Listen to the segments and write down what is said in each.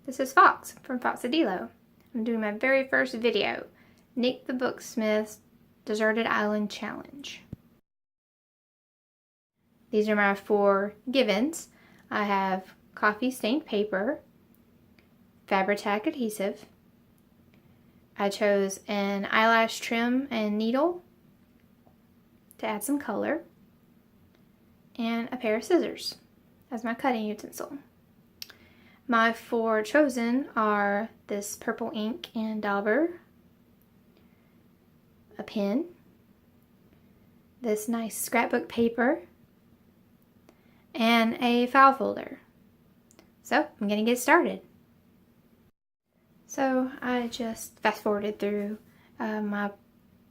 This is Fox from Foxadillo. I'm doing my very first video, Nik the Booksmith's Deserted Island Challenge. These are my 4 givens. I have coffee stained paper, Fabri-Tac adhesive. I chose an eyelash trim and needle to add some color, and a pair of scissors as my cutting utensil. My 4 chosen are this purple ink and dauber, a pen, this nice scrapbook paper, and a file folder. So I'm gonna get started. So I just fast forwarded through my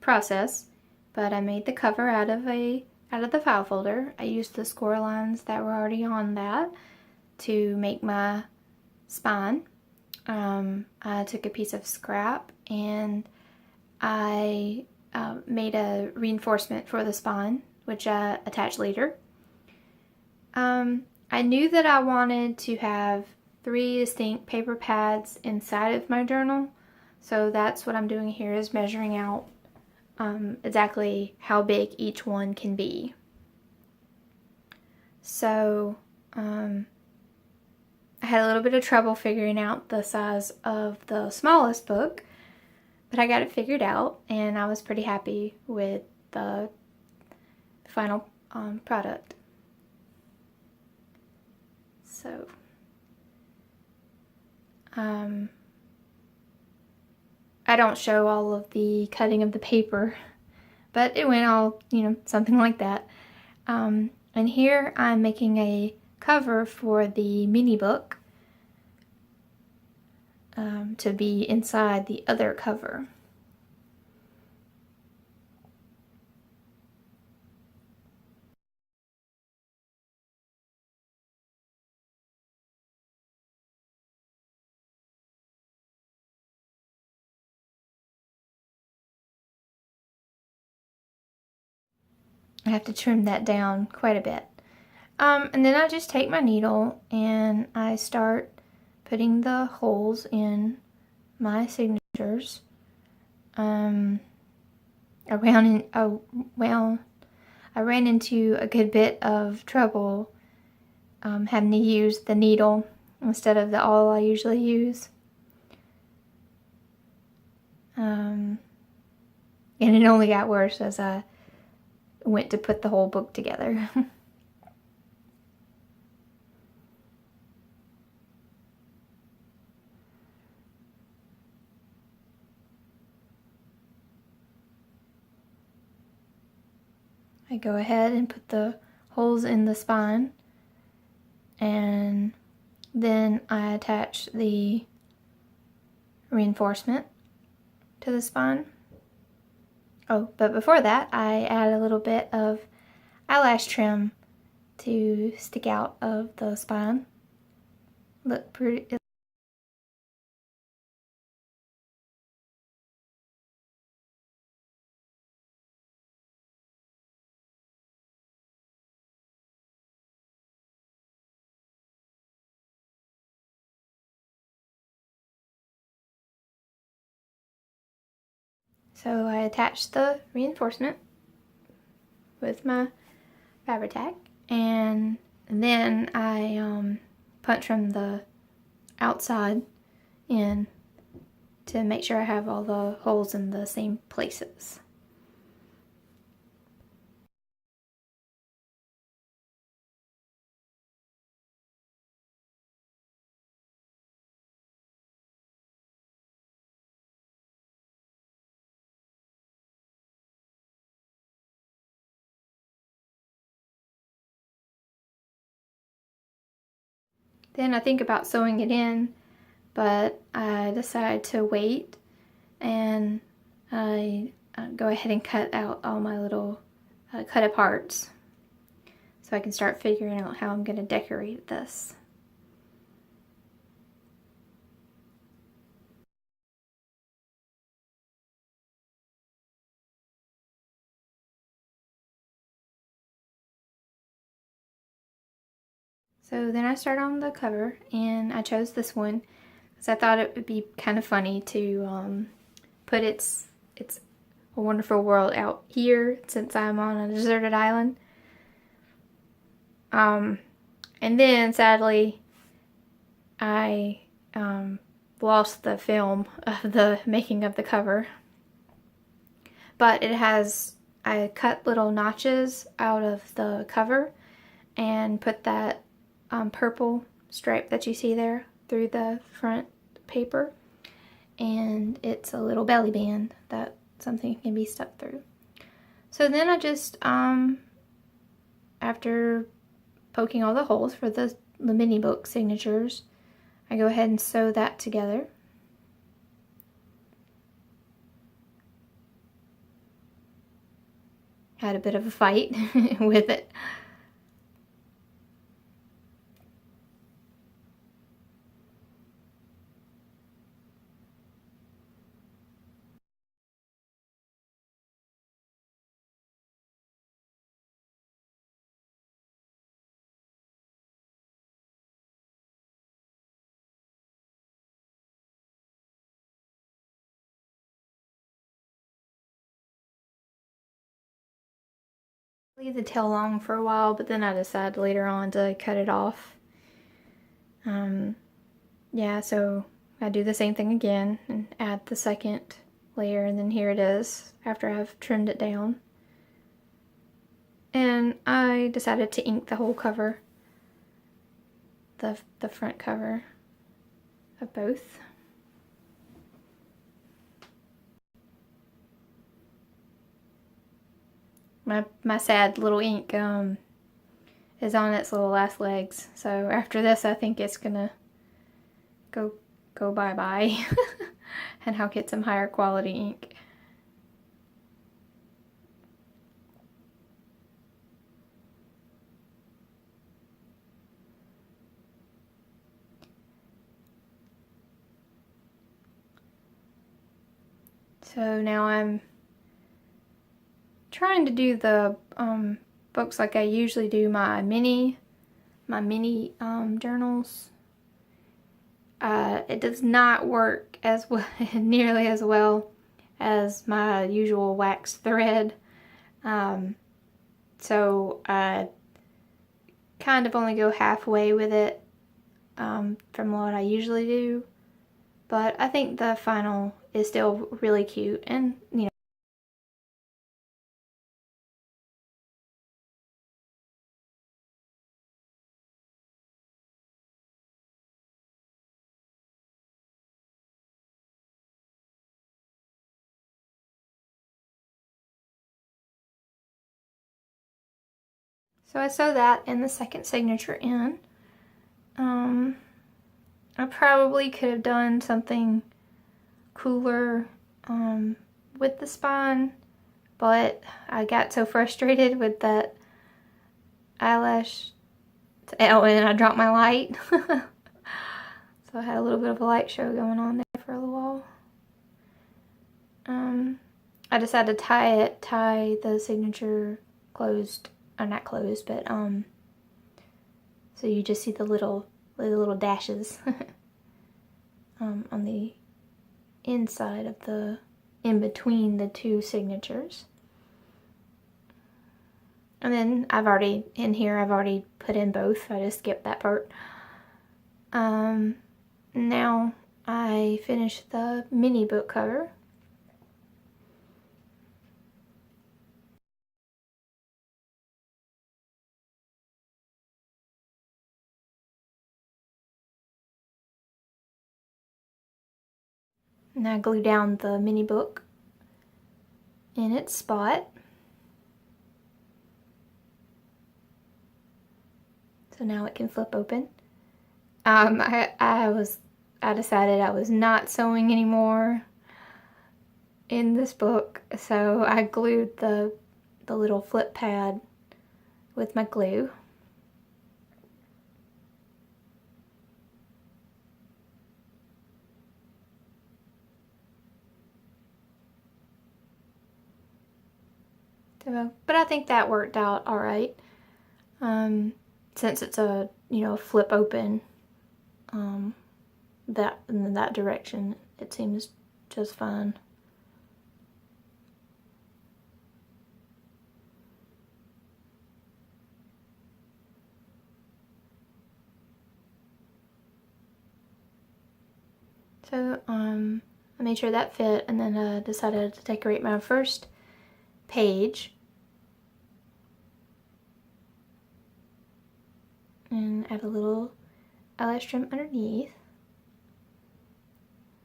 process, but I made the cover out of the file folder. I used the score lines that were already on that to make my spine. I took a piece of scrap and I made a reinforcement for the spine, which I attached later. I knew that I wanted to have 3 distinct paper pads inside of my journal, so that's what I'm doing here, is measuring out exactly how big each one can be. So I had a little bit of trouble figuring out the size of the smallest book, but I got it figured out and I was pretty happy with the final product. So I don't show all of the cutting of the paper, but it went all, something like that. And here I'm making a cover for the mini book to be inside the other cover. I have to trim that down quite a bit. And then I just take my needle and I start putting the holes in my signatures. I ran into a good bit of trouble having to use the needle instead of the awl I usually use. And it only got worse as I went to put the whole book together. I go ahead and put the holes in the spine, and then I attach the reinforcement to the spine. Oh, but before that, I add a little bit of eyelash trim to stick out of the spine. Look pretty. So I attach the reinforcement with my Fabri-Tac, and then I punch from the outside in to make sure I have all the holes in the same places. Then I think about sewing it in, but I decide to wait, and I go ahead and cut out all my little cut aparts so I can start figuring out how I'm going to decorate this. So then I start on the cover, and I chose this one. I thought it would be kind of funny to put It's a Wonderful World out here since I'm on a deserted island. And then sadly I lost the film of the making of the cover, but I cut little notches out of the cover and put that purple stripe that you see there through the front paper, and it's a little belly band that something can be stuck through. So then I just, after poking all the holes for the mini book signatures, I go ahead and sew that together. Had a bit of a fight with it. Leave the tail long for a while, but then I decided later on to cut it off. Yeah, so I do the same thing again and add the second layer, and then here it is after I've trimmed it down. And I decided to ink the whole cover, the front cover of both. My sad little ink is on its little last legs, so after this I think it's gonna go bye-bye and I'll get some higher quality ink. So now I'm trying to do the books like I usually do my mini journals. It does not work as well, nearly as well as my usual wax thread. So I kind of only go halfway with it from what I usually do. But I think the final is still really cute, and you know. So I sew that and the second signature in. I probably could have done something cooler with the spine, but I got so frustrated with that eyelash. Oh, and I dropped my light. So I had a little bit of a light show going on there for a little while. I decided to tie the signature closed, or not closed, but so you just see the little dashes on the inside of the, in between the two signatures. And then I've already put in both. I just skipped that part. Now I finished the mini book cover. And I glue down the mini book in its spot. So now it can flip open. I decided I was not sewing anymore in this book, so I glued the little flip pad with my glue. So, but I think that worked out all right. Since it's a, flip open that in that direction, it seems just fine. So I made sure that fit, and then decided to decorate my first page and add a little eyelash trim underneath.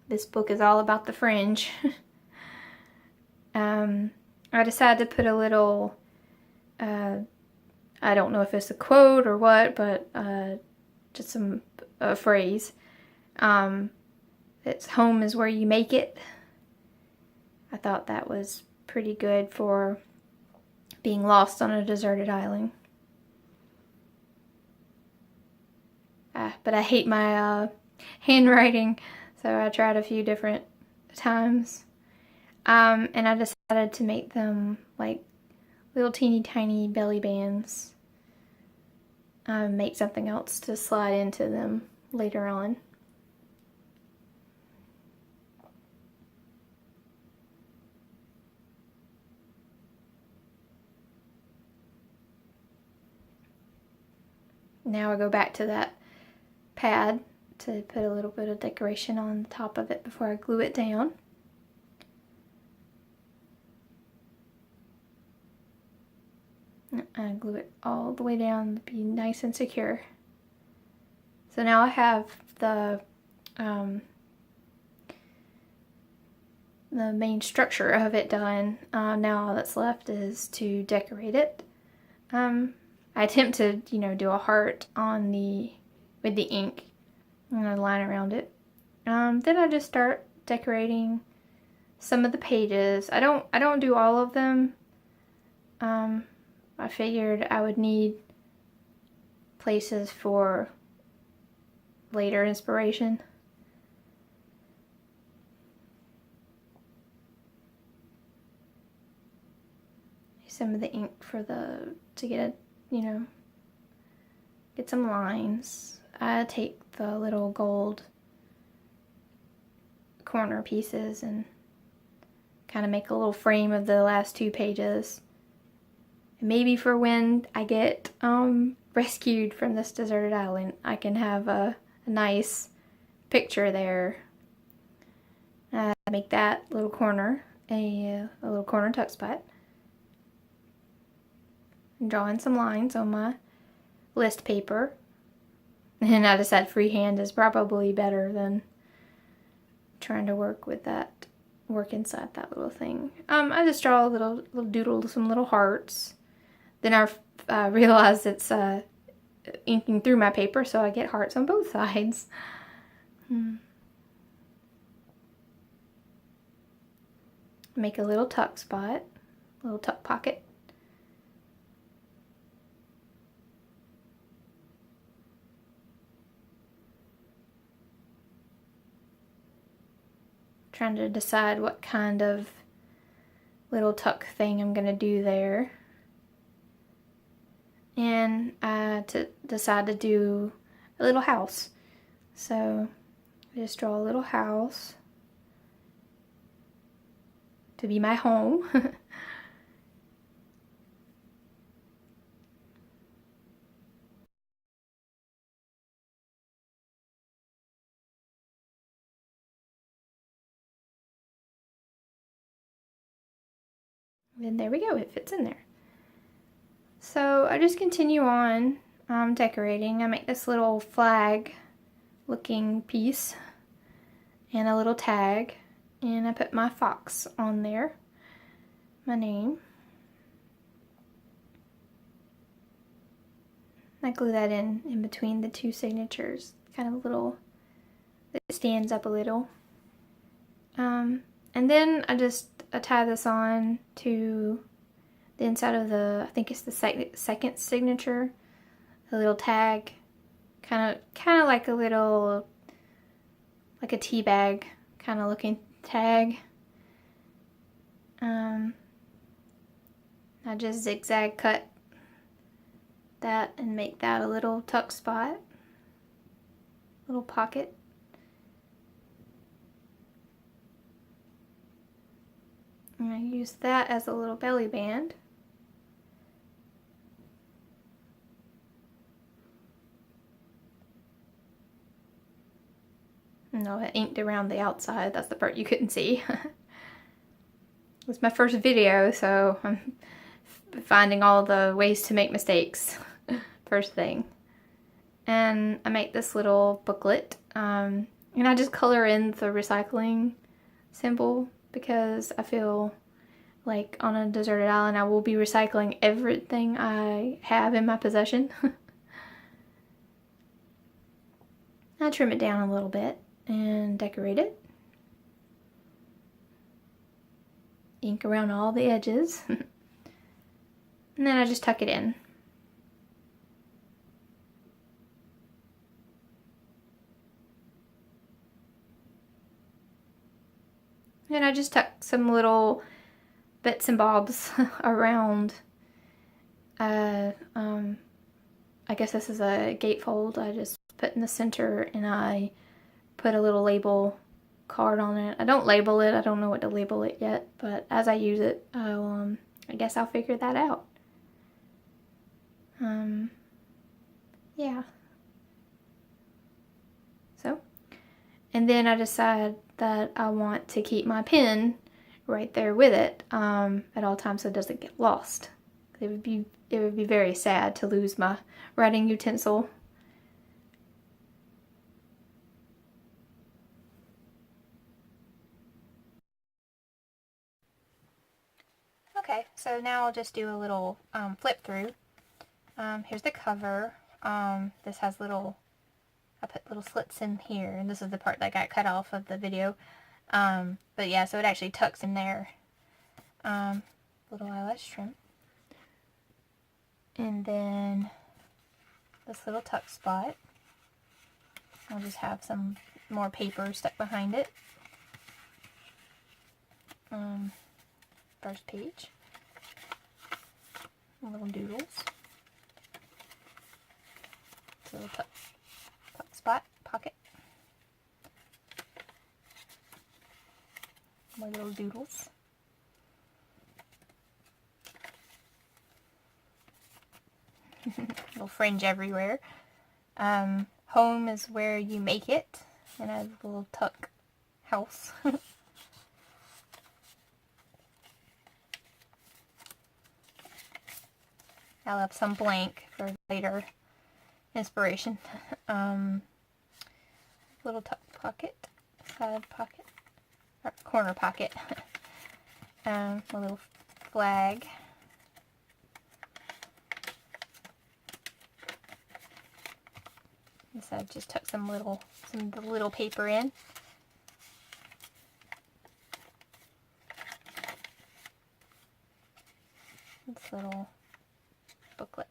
This book is all about the fringe. I decided to put a little, I don't know if it's a quote or what, but just some phrase. It's home is where you make it. I thought that was pretty good for being lost on a deserted island. But I hate my handwriting, so I tried a few different times. And I decided to make them like little teeny tiny belly bands. Make something else to slide into them later on. Now I go back to that pad to put a little bit of decoration on the top of it before I glue it down. I glue it all the way down to be nice and secure. So now I have the main structure of it done. Now all that's left is to decorate it. I attempt to, do a heart on with the ink and a line around it. Then I just start decorating some of the pages. I don't do all of them. I figured I would need places for later inspiration. Some of the ink to get get some lines. I take the little gold corner pieces and kind of make a little frame of the last two pages. And maybe for when I get rescued from this deserted island, I can have a nice picture there. Make that little corner a little corner tuck spot. And draw in some lines on my list paper. And I decided freehand is probably better than trying to work inside that little thing. I just draw a little doodle, some little hearts. Then I realized it's inking through my paper, so I get hearts on both sides. Make a little tuck spot, little tuck pocket. Trying to decide what kind of little tuck thing I'm gonna do there. And to decide to do a little house. So I just draw a little house to be my home. And there we go, it fits in there. So I just continue on decorating. I make this little flag looking piece and a little tag, and I put my fox on there, my name. I glue that in between the two signatures, kind of little, it stands up a little. And then I tie this on to the inside of I think it's the second signature, the little tag, kind of like like a tea bag kind of looking tag. I just zigzag cut that and make that a little tuck spot, little pocket. And I use that as a little belly band. No, I inked around the outside. That's the part you couldn't see. It was my first video, so I'm finding all the ways to make mistakes first thing. And I make this little booklet, and I just color in the recycling symbol because I feel like on a deserted island I will be recycling everything I have in my possession. I trim it down a little bit and decorate it. Ink around all the edges. And then I just tuck it in. And I just tuck some little bits and bobs around. I guess this is a gatefold. I just put in the center and I put a little label card on it. I don't label it. I don't know what to label it yet, but as I use it, I guess I'll figure that out. Yeah. So, and then I decide that I want to keep my pen right there with it at all times so it doesn't get lost. It would be very sad to lose my writing utensil. Okay, so now I'll just do a little flip through. Here's the cover. This has I put little slits in here, and this is the part that got cut off of the video. But yeah, so it actually tucks in there. Little eyelash trim. And then this little tuck spot. I'll just have some more paper stuck behind it. First page. Little doodles. Little tuck spot, pocket. More little doodles. Little fringe everywhere. Home is where you make it. And a little tuck house. I'll have some blank for later inspiration. Little tuck pocket, side pocket, or corner pocket. A little flag. And so I've just tucked some of the little paper in. This little booklet.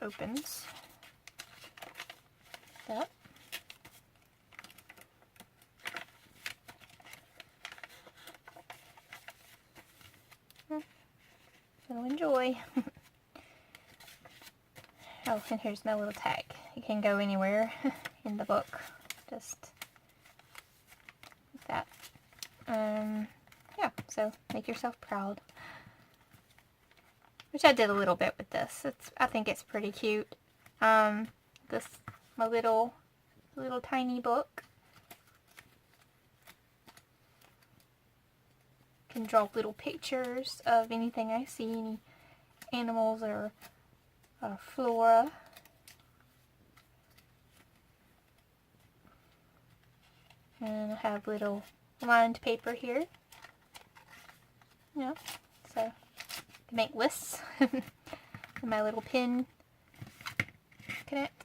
Opens up. So enjoy. Oh, and here's my little tag. You can go anywhere in the book. Just like that. Yeah, so make yourself proud. Which I did a little bit with this. I think it's pretty cute. My little tiny book. Can draw little pictures of anything I see, any animals or flora. And I have little lined paper here. Yeah, so make lists. My little pin connect.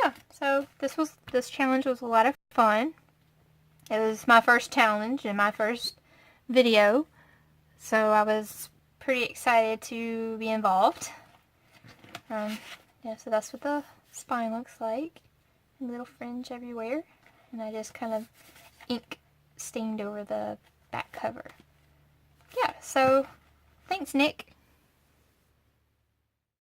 Yeah, so this challenge was a lot of fun. It was my first challenge and my first video, so I was pretty excited to be involved. Yeah, so that's what the spine looks like. A little fringe everywhere, and I just kind of ink stained over the back cover. Yeah, so thanks, Nick.